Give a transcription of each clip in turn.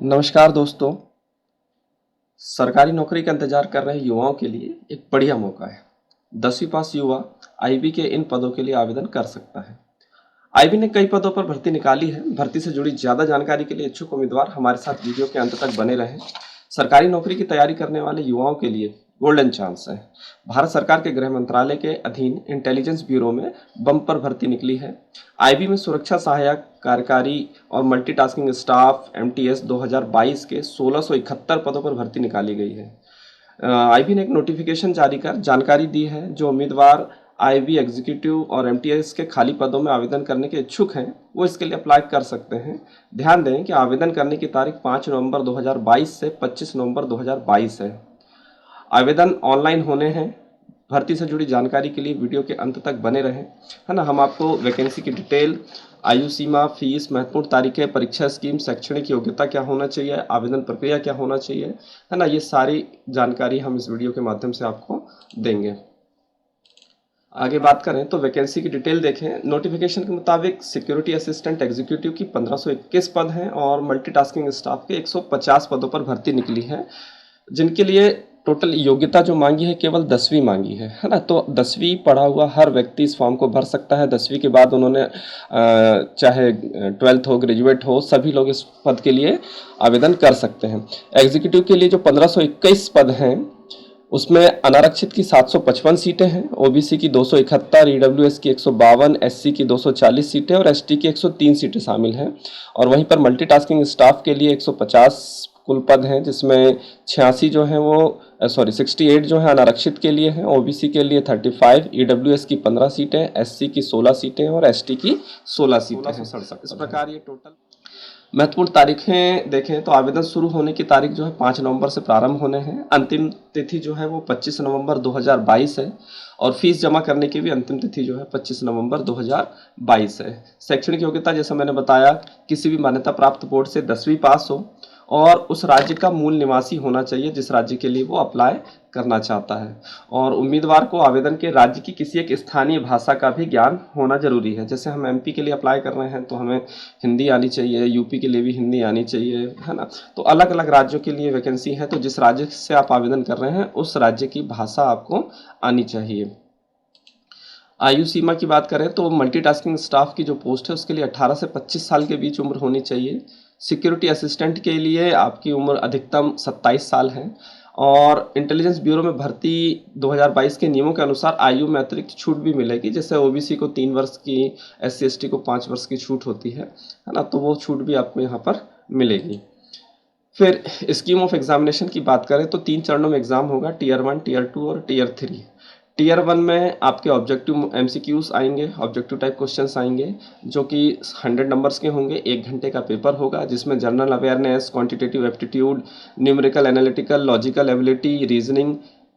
नमस्कार दोस्तों। सरकारी नौकरी का इंतजार कर रहे युवाओं के लिए एक बढ़िया मौका है। 10वीं पास युवा आईबी के इन पदों के लिए आवेदन कर सकता है। आईबी ने कई पदों पर भर्ती निकाली है। भर्ती से जुड़ी ज़्यादा जानकारी के लिए इच्छुक उम्मीदवार हमारे साथ वीडियो के अंत तक बने रहें। सरकारी नौकरी की तैयारी करने वाले युवाओं के लिए गोल्डन चांस है। भारत सरकार के गृह मंत्रालय के अधीन इंटेलिजेंस ब्यूरो में बम्पर भर्ती निकली है। आईबी में सुरक्षा सहायक, कार्यकारी और मल्टीटास्किंग स्टाफ एमटीएस 2022 के 1671 पदों पर भर्ती निकाली गई है। आईबी ने एक नोटिफिकेशन जारी कर जानकारी दी है। जो उम्मीदवार आईबी एग्जीक्यूटिव और एमटीएस के खाली पदों में आवेदन करने के इच्छुक हैं वो इसके लिए अप्लाई कर सकते हैं। ध्यान दें कि आवेदन करने की तारीख 5 नवंबर 2022 से 25 नवंबर 2022 है। आवेदन ऑनलाइन होने हैं। भर्ती से जुड़ी जानकारी के लिए वीडियो के अंत तक बने रहें, है ना। हम आपको वैकेंसी की डिटेल, आयु सीमा, फीस, महत्वपूर्ण तारीखें, परीक्षा स्कीम, शैक्षणिक योग्यता क्या होना चाहिए, आवेदन प्रक्रिया क्या होना चाहिए, है ना, ये सारी जानकारी हम इस वीडियो के माध्यम से आपको देंगे। आगे बात करें तो वैकेंसी की डिटेल देखें। नोटिफिकेशन के मुताबिक सिक्योरिटी असिस्टेंट एग्जीक्यूटिव की 1521 पद हैं और मल्टीटास्किंग स्टाफ के 150 पदों पर भर्ती निकली है, जिनके लिए टोटल योग्यता जो मांगी है केवल 10वीं मांगी है ना। तो 10वीं पढ़ा हुआ हर व्यक्ति इस फॉर्म को भर सकता है। 10वीं के बाद उन्होंने चाहे 12th हो, ग्रेजुएट हो, सभी लोग इस पद के लिए आवेदन कर सकते हैं। एग्जीक्यूटिव के लिए जो 1521 पद हैं उसमें अनारक्षित की 755 सीटें हैं, ओबीसी की 271, ईडब्ल्यूएस की 152, एससी की 240 सीटें और एसटी की 103 सीटें शामिल हैं। और वहीं पर मल्टीटास्किंग स्टाफ के लिए 150 कुल पद हैं, जिसमें 86 जो हैं वो 68 जो है अनारक्षित के लिए हैं, ओबीसी के लिए 35, ईडब्ल्यूएस की 15 सीटें, एससी की 16 सीटें और एसटी की 16 सीटें हैं। इस प्रकार ये टोटल महत्वपूर्ण तारीखें देखें तो आवेदन शुरू होने की तारीख जो है 5 नवंबर से प्रारंभ होने हैं। अंतिम तिथि जो है वो 25 नवंबर 2022 है और फीस जमा करने की भी अंतिम तिथि जो है 25 नवंबर 2022 है। शैक्षणिक योग्यता जैसा मैंने बताया, किसी भी मान्यता प्राप्त बोर्ड से 10वीं पास हो और उस राज्य का मूल निवासी होना चाहिए जिस राज्य के लिए वो अप्लाई करना चाहता है। और उम्मीदवार को आवेदन के राज्य की किसी एक स्थानीय भाषा का भी ज्ञान होना जरूरी है। जैसे हम एमपी के लिए अप्लाई कर रहे हैं तो हमें हिंदी आनी चाहिए, यूपी के लिए भी हिंदी आनी चाहिए, है ना। तो अलग अलग राज्यों के लिए वैकेंसी है, तो जिस राज्य से आप आवेदन कर रहे हैं उस राज्य की भाषा आपको आनी चाहिए। आयु सीमा की बात करें तो मल्टीटास्किंग स्टाफ की जो पोस्ट है उसके लिए 18 से 25 साल के बीच उम्र होनी चाहिए। सिक्योरिटी असिस्टेंट के लिए आपकी उम्र अधिकतम 27 साल है। और इंटेलिजेंस ब्यूरो में भर्ती 2022 के नियमों के अनुसार आयु में अतिरिक्त छूट भी मिलेगी। जैसे ओबीसी को 3 वर्ष की, एससी एसटी को 5 वर्ष की छूट होती है ना, तो वो छूट भी आपको यहाँ पर मिलेगी। फिर स्कीम ऑफ एग्जामिनेशन की बात करें तो 3 चरणों में एग्जाम होगा, टीयर 1, टीयर 2 और टीयर 3। टीयर 1 में आपके ऑब्जेक्टिव एमसीक्यूज आएंगे, ऑब्जेक्टिव टाइप क्वेश्चंस आएंगे जो कि 100 नंबर्स के होंगे। 1 घंटे का पेपर होगा जिसमें general awareness, quantitative aptitude, numerical analytical, logical ability, reasoning,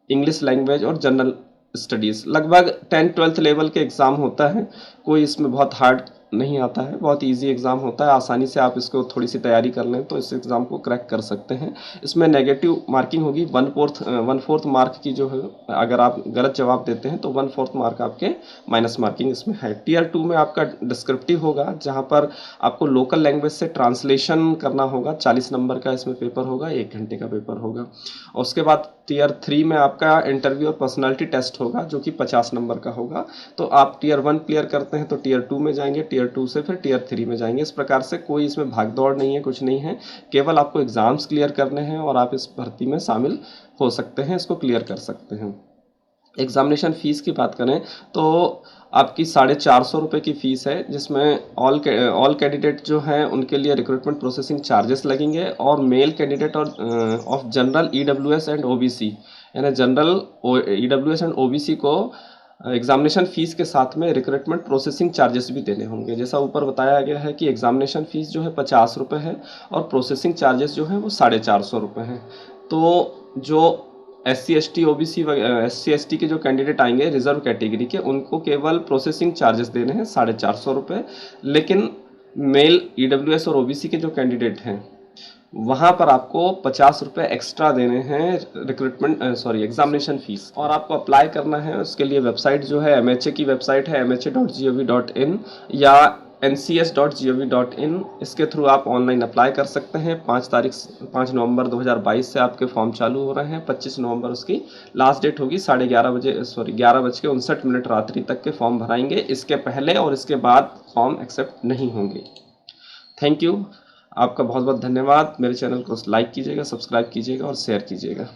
English language और जनरल स्टडीज़। लगभग 10th-12th लेवल के एग्ज़ाम होता है। कोई इसमें बहुत हार्ड नहीं आता है, बहुत इजी एग्ज़ाम होता है। आसानी से आप इसको थोड़ी सी तैयारी कर लें तो इस एग्ज़ाम को क्रैक कर सकते हैं। इसमें नेगेटिव मार्किंग होगी, 1/4 मार्क की जो है। अगर आप गलत जवाब देते हैं तो 1/4 मार्क आपके माइनस मार्किंग इसमें है। टीयर 2 में आपका डिस्क्रिप्टिव होगा जहाँ पर आपको लोकल लैंग्वेज से ट्रांसलेशन करना होगा। 40 नंबर का इसमें पेपर होगा, 1 घंटे का पेपर होगा। और उसके बाद टीयर 3 में आपका इंटरव्यू और पर्सनालिटी टेस्ट होगा जो कि 50 नंबर का होगा। तो आप टीयर 1 क्लियर करते हैं तो टीयर 2 में जाएंगे, टीयर 2 से फिर टीयर 3 में जाएंगे। इस प्रकार से कोई इसमें भागदौड़ नहीं है, कुछ नहीं है। केवल आपको एग्जाम्स क्लियर करने हैं और आप इस भर्ती में शामिल हो सकते हैं, इसको क्लियर कर सकते हैं। एग्जामिनेशन फ़ीस की बात करें तो आपकी 450 रुपये की फ़ीस है, जिसमें ऑल कैंडिडेट जो हैं उनके लिए रिक्रूटमेंट प्रोसेसिंग चार्जेस लगेंगे। और मेल कैंडिडेट और of general EWS and OBC, यानी जनरल ईडब्ल्यूएस एंड ओबीसी को एग्जामिनेशन फ़ीस के साथ में रिक्रूटमेंट प्रोसेसिंग चार्जेस भी देने होंगे। जैसा ऊपर बताया गया है कि एग्जामिनेशन फ़ीस जो है 50 रुपये है और प्रोसेसिंग चार्जेस जो है वो 450 रुपये हैं। तो जो SC ST OBC SC ST के जो कैंडिडेट आएंगे रिजर्व कैटेगरी के, उनको केवल प्रोसेसिंग चार्जेस देने हैं 450 रुपये। लेकिन मेल EWS और OBC के जो कैंडिडेट हैं वहाँ पर आपको 50 रुपये एक्स्ट्रा देने हैं एग्जामिनेशन फ़ीस। और आपको अप्लाई करना है उसके लिए वेबसाइट जो है MHA की वेबसाइट है, mha.gov.in, या ncs.gov.in, इसके थ्रू आप ऑनलाइन अप्लाई कर सकते हैं। 5 नवंबर 2022 से आपके फॉर्म चालू हो रहे हैं। 25 नवंबर उसकी लास्ट डेट होगी। 11:59 रात्रि तक के फॉर्म भराएंगे। इसके पहले और इसके बाद फॉर्म एक्सेप्ट नहीं होंगे। थैंक यू, आपका बहुत बहुत धन्यवाद। मेरे चैनल को लाइक कीजिएगा, सब्सक्राइब कीजिएगा और शेयर कीजिएगा।